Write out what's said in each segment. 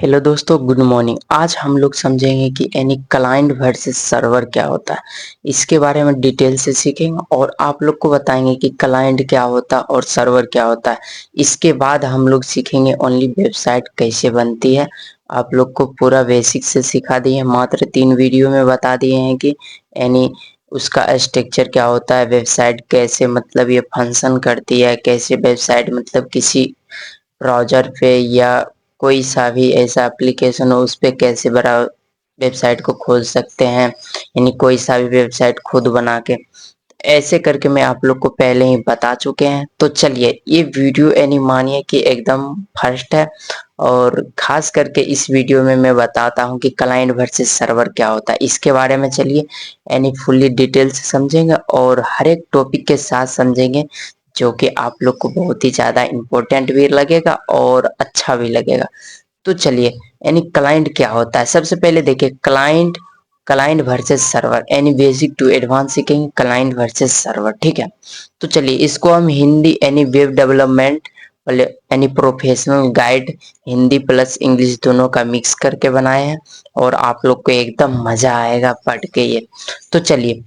Hello दोस्तों, good morning. आज हम लोग समझेंगे कि यानी क्लाइंट वर्सेस सर्वर क्या होता है। इसके बारे में डिटेल से सीखेंगे और आप लोग को बताएंगे कि क्लाइंट क्या होता है और सर्वर क्या होता है। इसके बाद हम लोग सीखेंगे ओनली वेबसाइट कैसे बनती है। आप लोग को पूरा बेसिक से सिखा दिए, मात्र 3 वीडियो में बता दिए हैं कि यानी उसका स्ट्रक्चर क्या होता है, वेबसाइट कैसे मतलब ये फंक्शन करती है, कैसे वेबसाइट मतलब किसी ब्राउज़र पे या कोई सा भी ऐसा एप्लीकेशन हो उस पे कैसे बड़ा वेबसाइट को खोल सकते हैं, यानी कोई सा भी वेबसाइट खुद बना के ऐसे करके मैं आप लोग को पहले ही बता चुके हैं। तो चलिए, ये वीडियो यानी मानिए कि एकदम फर्स्ट है और खास करके इस वीडियो में मैं बताता हूँ कि क्लाइंट वर्सेस सर्वर क्या होता है। इसके बारे में चलिए यानी फुल्ली डिटेल से समझेंगे और हर एक टॉपिक के साथ समझेंगे, जो कि आप लोग को बहुत ही ज़्यादा इम्पोर्टेंट भी लगेगा और अच्छा भी लगेगा। तो चलिए, यानी क्लाइंट क्या होता है। सबसे पहले देखिए, क्लाइंट क्लाइंट वर्सेस सर्वर यानी बेसिक टू एडवांस सीखेंगे क्लाइंट वर्सेस सर्वर, ठीक है। तो चलिए, इसको हम हिंदी यानी वेब डेवलपमेंट वाले यानी professional guide Hindi plus English दोनों का मिक्स करके बनाए हैं और आप लोग को एकदम मजा आएगा पढ़ के ये। तो चलिए,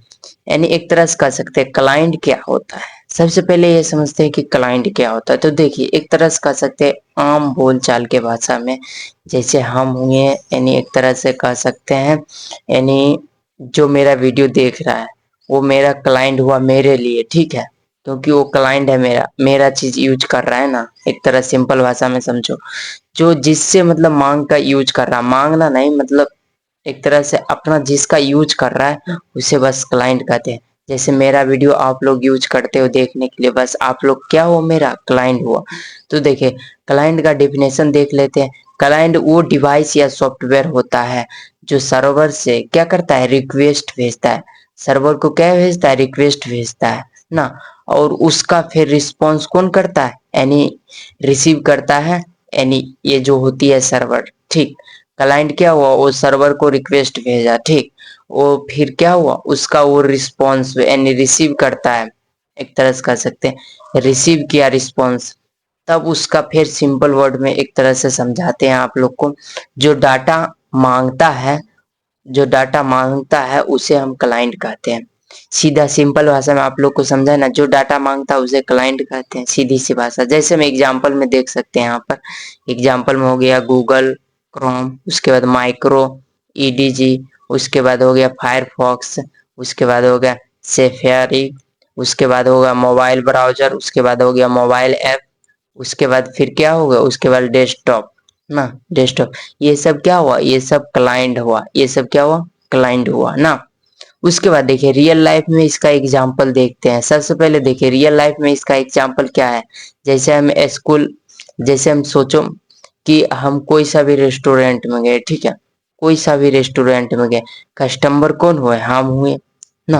यानी एक तरह से कह सकते हैं क्लाइंट क्या होता है। सबसे पहले ये समझते हैं कि क्लाइंट क्या होता है। तो देखिए, एक तरह से कह सकते हैं आम बोलचाल के भाषा में, जैसे हम हुए यानी एक तरह से कह सकते हैं यानी जो मेरा वीडियो देख रहा है वो मेरा क्लाइंट हुआ मेरे लिए, ठीक है। क्योंकि वो क्लाइंट है, मेरा मेरा चीज यूज कर रहा है ना। एक तरह सिंपल भाषा में समझो, जो जिससे मतलब मांग का यूज कर रहा, मांगना नहीं मतलब एक तरह से अपना जिसका यूज कर रहा है उसे बस क्लाइंट कहते हैं। जैसे मेरा वीडियो आप लोग यूज करते हो देखने के लिए, बस आप लोग क्या हो, मेरा क्लाइंट हुआ। तो देखिए, क्लाइंट का डिफिनेशन देख लेते हैं। क्लाइंट वो डिवाइस या सॉफ्टवेयर होता है जो सर्वर से क्या करता है, रिक्वेस्ट भेजता है। सर्वर को क्या भेजता है, रिक्वेस्ट भेजता है ना। और उसका फिर रिस्पॉन्स कौन करता है, यानी रिसीव करता है, यानी ये जो होती है सर्वर, ठीक। क्लाइंट क्या हुआ, वो सर्वर को रिक्वेस्ट भेजा, ठीक। वो फिर क्या हुआ, उसका वो रिस्पॉन्स यानी रिसीव करता है। एक तरह से कह सकते हैं रिसीव किया रिस्पॉन्स, तब उसका फिर सिंपल वर्ड में एक तरह से समझाते हैं आप लोग को। जो डाटा मांगता है जो डाटा मांगता है उसे हम क्लाइंट कहते हैं। सीधा सिंपल भाषा में आप लोग को समझा ना, जो डाटा मांगता है उसे क्लाइंट कहते हैं, सीधी सी भाषा। जैसे हम एग्जांपल में देख सकते हैं, यहाँ पर एग्जांपल में हो गया गूगल क्रोम, उसके बाद माइक्रो ईडीजी, उसके बाद हो गया फायरफॉक्स, उसके बाद हो गया सेफारी, उसके बाद होगा मोबाइल ब्राउजर, उसके बाद हो गया मोबाइल ऐप, उसके बाद फिर क्या होगा, उसके बाद डेस्कटॉप ना, डेस्कटॉप। ये सब क्या हुआ, ये सब क्लाइंट हुआ, ये सब क्या हुआ, क्लाइंट हुआ ना। उसके बाद देखिए, रियल लाइफ में इसका एग्जांपल देखते हैं। सबसे पहले देखिए, रियल लाइफ में इसका एग्जांपल क्या है। जैसे हम स्कूल जैसे हम सोचो कि हम कोई सा भी रेस्टोरेंट में गए, ठीक है। कोई सा भी रेस्टोरेंट में गए, कस्टमर कौन हुए, हम हुए ना।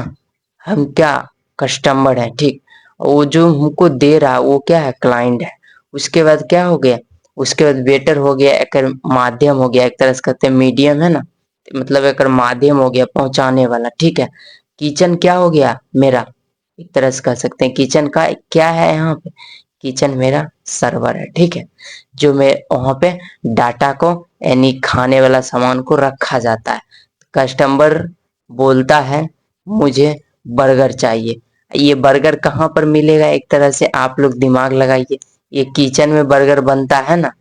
हम क्या, कस्टमर है, ठीक। वो जो हमको दे रहा वो क्या है, क्लाइंट है। उसके बाद क्या हो गया, उसके बाद वेटर हो गया, एक माध्यम हो गया, एक तरह से कहते हैं मीडियम है ना, मतलब एक माध्यम हो गया पहुंचाने वाला, ठीक है। किचन क्या हो गया मेरा, एक तरह से कह सकते हैं किचन का क्या है यहाँ पे, किचन मेरा सर्वर है, ठीक है। जो मैं वहां पे डाटा को यानी खाने वाला सामान को रखा जाता है। कस्टमर बोलता है मुझे बर्गर चाहिए। ये बर्गर कहाँ पर मिलेगा, एक तरह से आप लोग दिमाग लगाइए। ये किचन में बर्गर बनता है ना,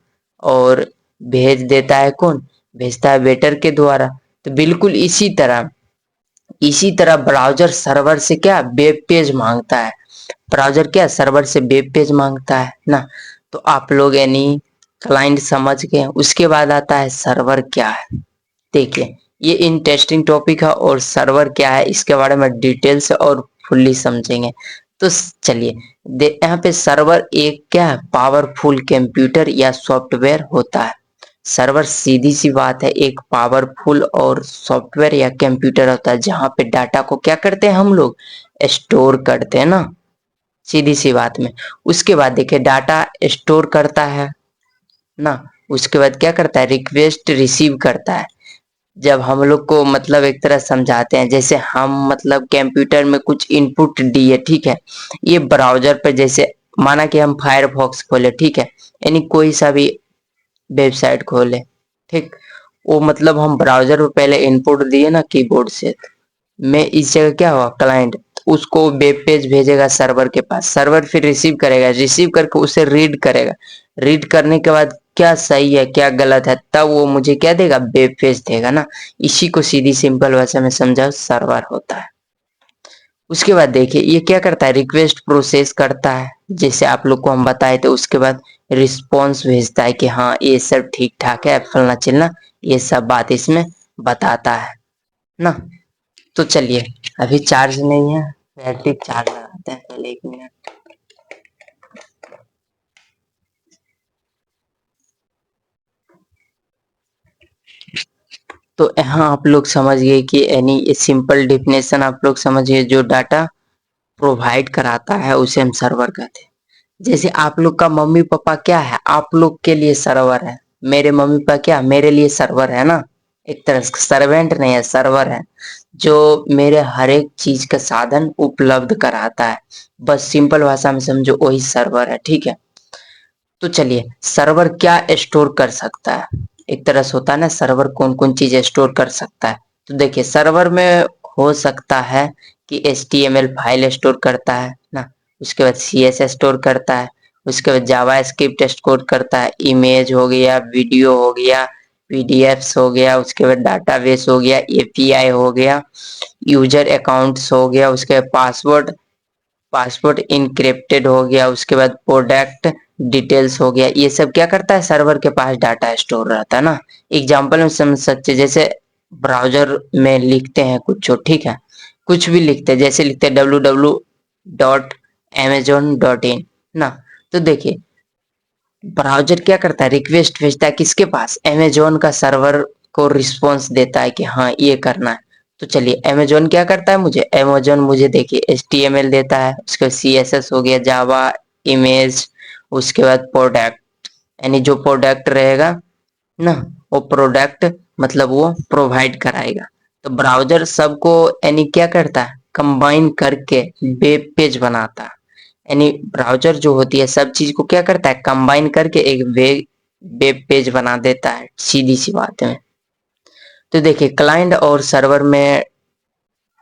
और भेज देता है कौन, भेजता है वेटर के द्वारा। तो बिल्कुल इसी तरह ब्राउजर सर्वर से क्या, वेब पेज मांगता है। ब्राउजर क्या, सर्वर से वेब पेज मांगता है ना। तो आप लोग यानी क्लाइंट समझ गए। उसके बाद आता है सर्वर क्या है। देखिए, ये इंटरेस्टिंग टॉपिक है और सर्वर क्या है इसके बारे में डिटेल से और फुल्ली समझेंगे। तो चलिए, यहाँ पे सर्वर एक क्या है, पावरफुल कंप्यूटर या सॉफ्टवेयर होता है। सर्वर सीधी सी बात है, एक पावरफुल और सॉफ्टवेयर या कंप्यूटर होता है जहां पे डाटा को क्या करते हैं हम लोग, स्टोर करते हैं ना, सीधी सी बात में। उसके बाद देखिए, डाटा स्टोर करता है ना, उसके बाद क्या करता है, रिक्वेस्ट रिसीव करता है। जब हम लोग को मतलब एक तरह समझाते हैं, जैसे हम मतलब कंप्यूटर में कुछ इनपुट दिए, ठीक है। ये ब्राउजर पे जैसे माना कि हम फायरफॉक्स खोले, ठीक है, यानी कोई सा भी वेबसाइट खोले, ठीक। वो मतलब हम ब्राउज़र में पहले इनपुट दिए ना कीबोर्ड से, मैं इस जगह क्या हुआ क्लाइंट, उसको वेब पेज भेजेगा सर्वर के पास, सर्वर फिर रिसीव करेगा, रिसीव करके उसे रीड करेगा, रीड करने के बाद क्या सही है क्या गलत है तब वो मुझे क्या देगा, वेब पेज देगा ना। इसी को सीधी सिंपल भाषा में समझाओ सर्वर होता है। उसके बाद देखिए ये क्या करता है, रिक्वेस्ट प्रोसेस करता है जैसे आप लोग को हम बताए थे, उसके बाद रिस्पॉन्स भेजता है कि हाँ ये सब ठीक ठाक है फलना चिलना, ये सब बात इसमें बताता है ना। तो चलिए अभी चार्ज नहीं है, बैटरी चार्ज लगाते हैं पहले, 1 मिनट। तो यहाँ आप लोग समझ गए कि एनी सिंपल डिफिनेशन आप लोग समझ गए, जो डाटा प्रोवाइड कराता है उसे हम सर्वर कहते हैं। जैसे आप लोग का मम्मी पापा क्या है, आप लोग के लिए सर्वर है, मेरे मम्मी पापा क्या मेरे लिए सर्वर है ना। एक तरह से सर्वेंट नहीं है, सर्वर है, जो मेरे हर एक चीज का साधन उपलब्ध कराता है। बस सिंपल भाषा में समझो वही सर्वर है, ठीक है। तो चलिए सर्वर क्या स्टोर कर सकता है, एक तरह से होता है ना सर्वर कौन कौन चीज स्टोर कर सकता है। तो देखिए सर्वर में हो सकता है कि HTML फाइल स्टोर करता है ना, उसके बाद CSS स्टोर करता है, उसके बाद जावा स्क्रिप्ट स्टोर करता है, इमेज हो गया, वीडियो हो गया, PDFs हो गया, उसके बाद डाटाबेस हो गया, API हो गया, यूजर अकाउंट्स हो गया, उसके बाद पासवर्ड, पासवर्ड इनक्रिप्टेड हो गया, उसके बाद प्रोडक्ट डिटेल्स हो गया। ये सब क्या करता है, सर्वर के पास डाटा स्टोर रहता है ना। एग्जाम्पल में समझ सकते हैं, जैसे ब्राउजर में लिखते हैं कुछ, ठीक है, कुछ भी लिखते हैं, जैसे लिखते हैं www.amazon.in ना। तो देखिए ब्राउजर क्या करता है, रिक्वेस्ट भेजता है किसके पास, अमेजोन का सर्वर को रिस्पॉन्स देता है कि हाँ ये करना है। तो चलिए अमेजोन क्या करता है, मुझे अमेजोन मुझे देखिए HTML देता है, उसके बाद CSS हो गया, जावा, इमेज, उसके बाद प्रोडक्ट, यानी जो प्रोडक्ट रहेगा ना, वो प्रोडक्ट मतलब वो प्रोवाइड कराएगा। तो ब्राउजर सबको यानी क्या करता है, कंबाइन करके वेब पेज बनाता है। यानी ब्राउजर जो होती है सब चीज को क्या करता है, कंबाइन करके एक वेब पेज बना देता है, सीधी सी बात है। तो देखिए क्लाइंट और सर्वर में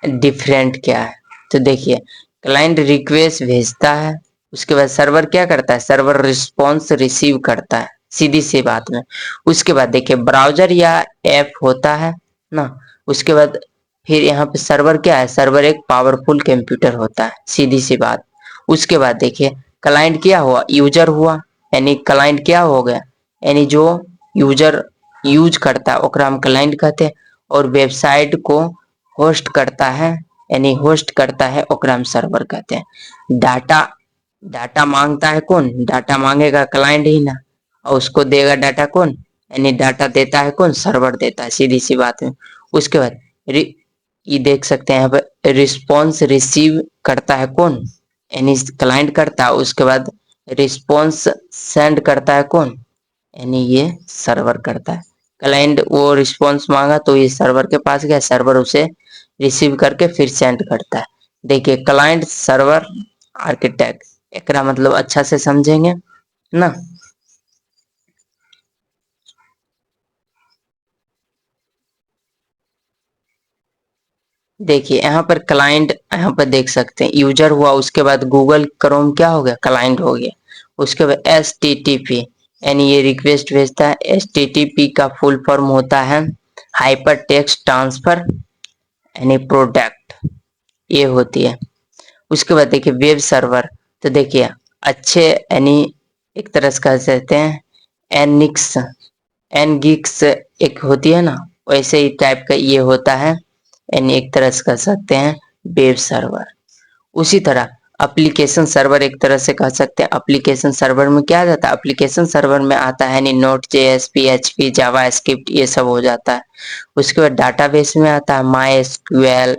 डिफरेंट क्या है। तो देखिए क्लाइंट रिक्वेस्ट भेजता है, उसके बाद सर्वर क्या करता है, सर्वर रिस्पॉन्स रिसीव करता है, सीधी सी बात में। उसके बाद देखिए ब्राउजर या ऐप होता है ना, उसके बाद फिर यहाँ पे सर्वर क्या है, सर्वर एक पावरफुल कंप्यूटर होता है, सीधी सी बात। उसके बाद देखिए क्लाइंट क्या हुआ, यूजर हुआ, यानी क्लाइंट क्या हो गया, यानी जो यूजर यूज करता है ओकरा हम क्लाइंट कहते हैं। और वेबसाइट को होस्ट करता है, यानी होस्ट करता है ओकरा हम सर्वर कहते हैं। डाटा डाटा मांगता है कौन, डाटा मांगेगा क्लाइंट ही ना, और उसको देगा डाटा कौन, यानी डाटा देता है कौन, सर्वर देता है, सीधी सी बात है। उसके बाद ये देख सकते हैं यहाँ पे रिस्पॉन्स रिसीव करता है कौन, यानी क्लाइंट करता है। उसके बाद रिस्पॉन्स सेंड करता है कौन, यानी ये सर्वर करता है। क्लाइंट वो रिस्पॉन्स मांगा तो ये सर्वर के पास गया, सर्वर उसे रिसीव करके फिर सेंड करता है। देखिए क्लाइंट सर्वर आर्किटेक्ट, एकरा मतलब अच्छा से समझेंगे ना। देखिए यहाँ पर क्लाइंट, यहाँ पर देख सकते हैं यूजर हुआ, उसके बाद गूगल क्रोम क्या हो गया, क्लाइंट हो गया। उसके बाद HTTP, यानी ये रिक्वेस्ट भेजता है। HTTP का फुल फॉर्म होता है हाइपर टेक्स्ट ट्रांसफर, यानी प्रोडक्ट, ये होती है। उसके बाद देखिए वेब सर्वर, तो देखिए अच्छे यानी एक तरह से कह सकते हैं एनिक्स, एनगिक्स एक होती है ना, वैसे ही टाइप का ये होता है, यानी एक तरह से कह सकते हैं वेब सर्वर। उसी तरह एप्लीकेशन सर्वर एक तरह से कह सकते हैं, एप्लीकेशन सर्वर में क्या आ जाता है, एप्लीकेशन सर्वर में आता है नहीं नोट JS, PHP, जावा स्क्रिप्ट, ये सब हो जाता है। उसके बाद डाटाबेस में आता है MySQL,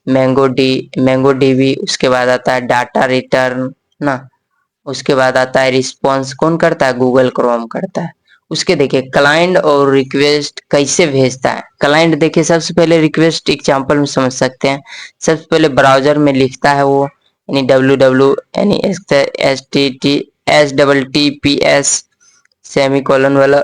मैंगो डीबी, उसके बाद आता है डाटा रिटर्न ना। उसके बाद आता है रिस्पॉन्स कौन करता है, गूगल क्रोम करता है। उसके देखिए क्लाइंट और रिक्वेस्ट कैसे भेजता है, क्लाइंट देखिए सबसे पहले रिक्वेस्ट एग्जांपल में समझ सकते हैं, सबसे पहले ब्राउजर में लिखता है वो, यानी www यानी HTTPS सेमी कॉलन वाला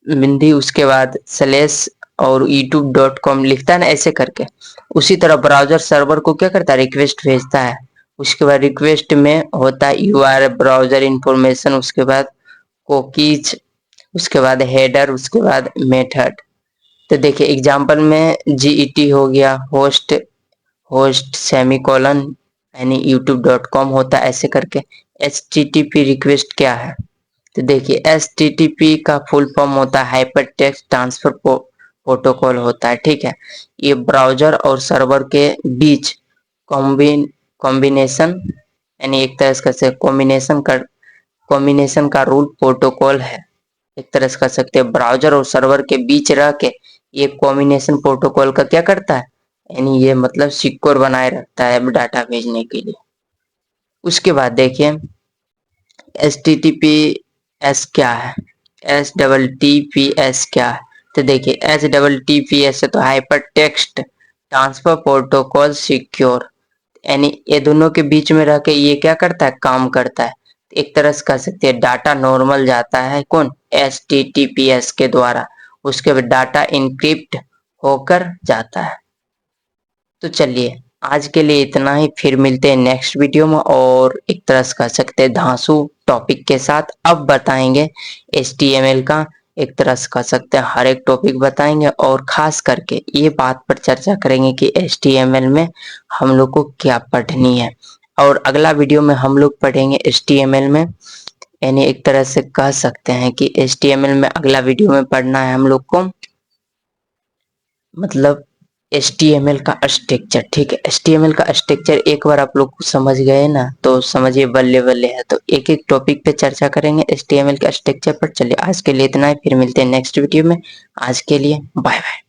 बिंदी उसके बाद स्लैश और youtube.com लिखता है ना ऐसे करके, उसी तरह ब्राउजर सर्वर को क्या करता है, रिक्वेस्ट भेजता है। उसके बाद रिक्वेस्ट में होता है यूआरएल, ब्राउजर इंफॉर्मेशन, उसके बाद कुकीज, उसके बाद हेडर, उसके बाद मेथड। तो देखिए एग्जांपल में जीईटी हो गया, होस्ट होस्ट सेमीकोलन यानी youtube.com होता है ऐसे करके। एचटीटीपी रिक्वेस्ट क्या है, तो देखिए एचटीटीपी का फुल फॉर्म होता है हाइपर टेक्स्ट ट्रांसफर प्रोटोकॉल होता है, ठीक है। ये ब्राउजर और सर्वर के बीच कॉम्बिनेशन यानी एक तरह से कॉम्बिनेशन का रूल प्रोटोकॉल है। एक तरह से कह सकते हैं ब्राउजर और सर्वर के बीच रह के ये कॉम्बिनेशन प्रोटोकॉल का क्या करता है, यानी ये मतलब सिक्योर बनाए रखता है डाटा भेजने के लिए। उसके बाद देखिए H T T P S क्या है, S double T P S क्या है, तो देखिए H double T P S है तो hyper text transfer protocol secure, यानी ये दोनों के बीच में रह के ये क्या करता है, काम करता है। एक तरह से कह सकते हैं डाटा नॉर्मल जाता है कौन, H T T P S के द्वारा, उसके बाद डाटा इनक्रिप्ट होकर जाता है। तो चलिए आज के लिए इतना ही, फिर मिलते हैं नेक्स्ट वीडियो में और एक तरह से कह सकते हैं धांसू टॉपिक के साथ। अब बताएंगे HTML का, एक तरह से कह सकते हैं हर एक टॉपिक बताएंगे और खास करके ये बात पर चर्चा करेंगे कि HTML में हम लोग को क्या पढ़नी है। और अगला वीडियो में हम लोग पढ़ेंगे HTML में, यानी एक तरह से कह सकते हैं कि HTML में अगला वीडियो में पढ़ना है हम लोग को मतलब HTML का स्ट्रक्चर, ठीक है। HTML का स्ट्रक्चर एक बार आप लोग समझ गए ना तो समझिए बल्ले बल्ले है। तो एक एक टॉपिक पे चर्चा करेंगे HTML का स्ट्रक्चर पर। चलिए आज के लिए इतना ही, फिर मिलते हैं नेक्स्ट वीडियो में। आज के लिए बाय बाय।